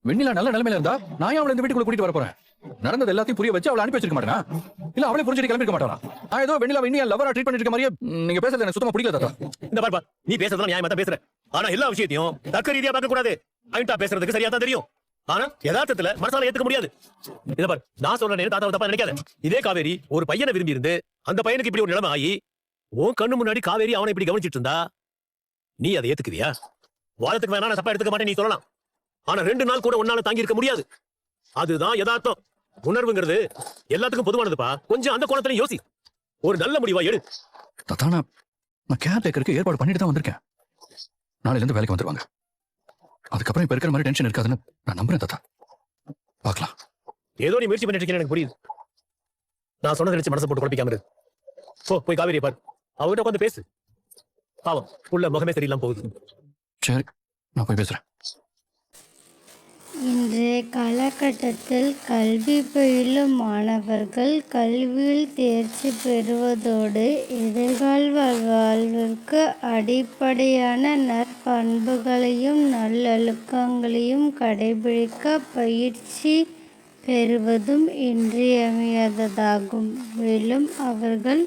வெண்ணிலா நல்ல நிலைமையில இருந்தா நான் ஏன் அவளை இந்த வீட்டுக்குள்ள கூட்டிட்டு வர போறேன்? நடந்தது எல்லாத்தையும் புரிய வச்சு அவளை அனுப்பி வச்சிருக்க மாட்டேனா? இல்ல அவளே புரிஞ்சுட்டு கிளம்பிருக்க மாட்டானா? நான் ஏதோ வெண்ணிலா இன்னும் என் லவரா ட்ரீட் பண்ணிட்டு இருக்க மாதிரியே நீங்க பேசுறது எனக்கு சுத்தமா பிடிக்கல தாத்தா. இந்த பாருப்பா, நீ பேசுறதுலாம் நியாயமா தான் பேசுற. ஆனா எல்லா விஷயத்தையும் தர்க்க ரீதியா பார்க்க கூடாது. அவின்டா பேசுறதுக்கு சரியா தான் தெரியும். ஆனா யதார்த்தத்துல மனசால ஏத்துக்க முடியாது. இத பாரு, நான் சொல்றேன் தாத்தா தப்பா நினைக்காத. இதே காவேரி ஒரு பையனை விரும்பி இருந்து அந்த பையனுக்கு இப்படி ஒரு நிலைமை ஆகி உன் கண்ணு முன்னாடி காவேரி அவனை இப்படி கவனிச்சிட்டு இருந்தா நீ அதை ஏத்துக்குவியா? வாதத்துக்கு வேணா நான் தப்பா எடுத்துக்க மாட்டேன் நீ சொல்லலாம். ஆனா 2 நாள் கூட ஒன்னால தாங்கி இருக்க முடியாது. அதுதான் யதார்த்தம். உணர்வுங்கிறது எல்லாத்துக்கும் பொதுவானதுப்பா. கொஞ்சம் அந்த கோணத்துல யோசி. ஒரு நல்ல முடிவா எடு. தாத்தா நான் கேர் டேக்கருக்கு ஏற்பாடு பண்ணிட்டு தான் வந்திருக்கேன். நாளையில இருந்து வேலைக்கு வந்துருவாங்க. அதுக்கப்புறம் இப்ப இருக்கிற மாதிரி டென்ஷன் இருக்காதுன்னு நான் நம்புறேன் தாத்தா. பார்க்கலாம். ஏதோ நீ முயற்சி பண்ணிட்டு இருக்கேன்னு எனக்கு புரியுது. நான் சொன்னதை நினைச்சு மனசை போட்டு குழப்பிக்காம இரு. போய் காவேரியை பாரு. அவகிட்ட உட்காந்து பேசு. பாவம் உள்ள முகமே சரியில்லாம போகுது. சரி, நான் போய் பேசுறேன். இன்றைய காலகட்டத்தில் கல்வி பயிலும் மாணவர்கள் கல்வியில் தேர்ச்சி பெறுவதோடு எதிர்கால வாழ்விற்கு அடிப்படையான நற்பண்புகளையும் நல்லொழுக்கங்களையும் கடைபிடிக்க பயிற்சி பெறுவதும் இன்றியமையாததாகும். மேலும் அவர்கள்